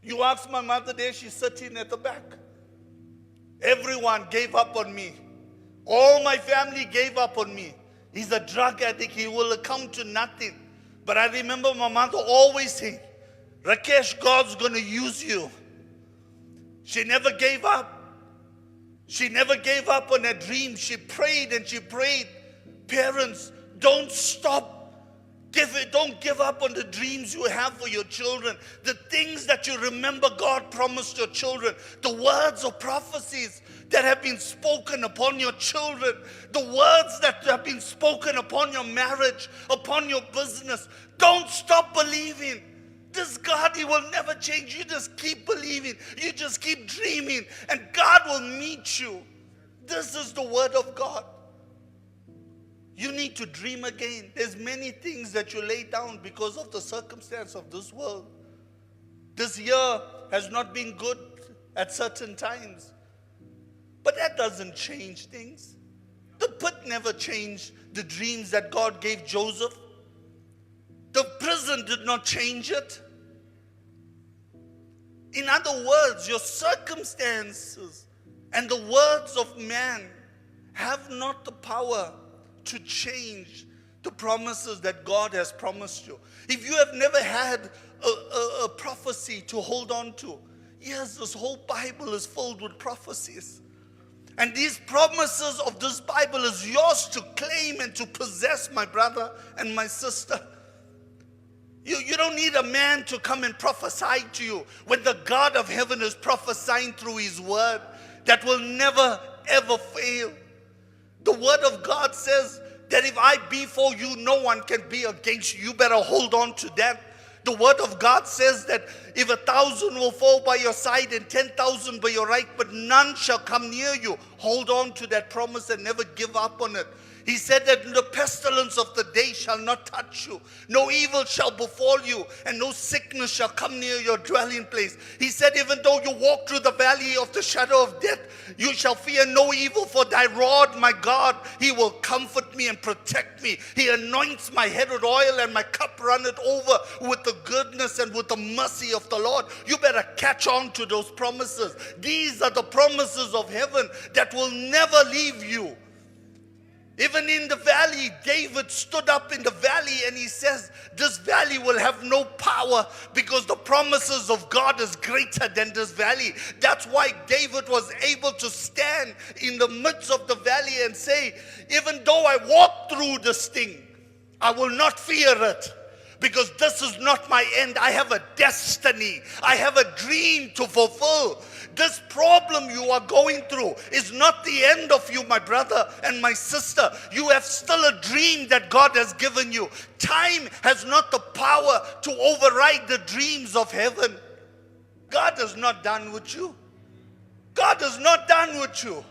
You ask my mother there, she's sitting at the back. Everyone gave up on me. All my family gave up on me. He's a drug addict. He will account to nothing. But I remember my mother always saying, Rakesh, God's going to use you. She never gave up. She never gave up on her dream. She prayed and she prayed. Parents, don't stop. Don't give up on the dreams you have for your children. The things that you remember God promised your children. The words of prophecies that have been spoken upon your children. The words that have been spoken upon your marriage, upon your business. Don't stop believing. This God, He will never change. You just keep believing. You just keep dreaming. And God will meet you. This is the word of God. You need to dream again. There's many things that you lay down because of the circumstance of this world. This year has not been good at certain times. But that doesn't change things. The pit never changed the dreams that God gave Joseph. The prison did not change it. In other words, your circumstances and the words of man have not the power to change the promises that God has promised you. If you have never had a prophecy to hold on to, yes, this whole Bible is filled with prophecies. And these promises of this Bible is yours to claim and to possess, my brother and my sister. You don't need a man to come and prophesy to you when the God of heaven is prophesying through His word that will never ever fail. The word of God says that if I be for you, no one can be against you. You better hold on to that. The word of God says that if 1,000 will fall by your side and 10,000 by your right, but none shall come near you. Hold on to that promise and never give up on it. He said that the pestilence of the day shall not touch you. No evil shall befall you, and no sickness shall come near your dwelling place. He said, even though you walk through the valley of the shadow of death, you shall fear no evil, for thy rod, my God, He will comfort me and protect me. He anoints my head with oil, and my cup runneth over with the goodness and with the mercy of the Lord. You better catch on to those promises. These are the promises of heaven that will never leave you. Even in the valley, David stood up in the valley and he says, this valley will have no power because the promises of God is greater than this valley. That's why David was able to stand in the midst of the valley and say, even though I walk through this thing, I will not fear it. Because this is not my end. I have a destiny. I have a dream to fulfill. This problem you are going through is not the end of you, my brother and my sister. You have still a dream that God has given you. Time has not the power to override the dreams of heaven. God is not done with you. God is not done with you.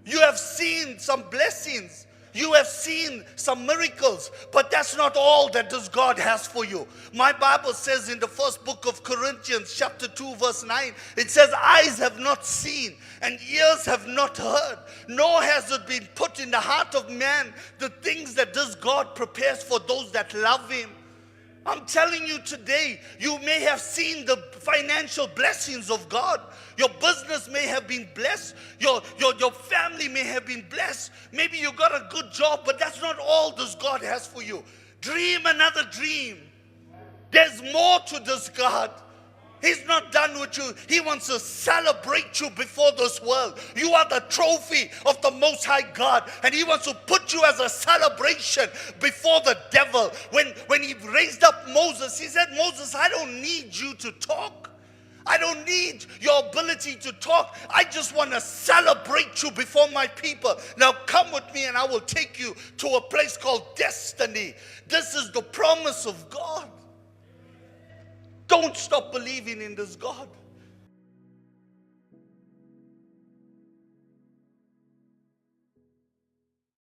You have seen some blessings. You have seen some miracles, but that's not all that this God has for you. My Bible says in the first book of Corinthians, chapter 2, verse 9, it says, eyes have not seen and ears have not heard, nor has it been put in the heart of man the things that this God prepares for those that love Him. I'm telling you today, you may have seen the financial blessings of God. Your business may have been blessed. Your family may have been blessed. Maybe you got a good job, but that's not all this God has for you. Dream another dream. There's more to this God. He's not done with you. He wants to celebrate you before this world. You are the trophy of the Most High God. And He wants to put you as a celebration before the devil. When He raised up Moses, He said, Moses, I don't need you to talk. I don't need your ability to talk. I just want to celebrate you before my people. Now come with me and I will take you to a place called destiny. This is the promise of God. Don't stop believing in this God.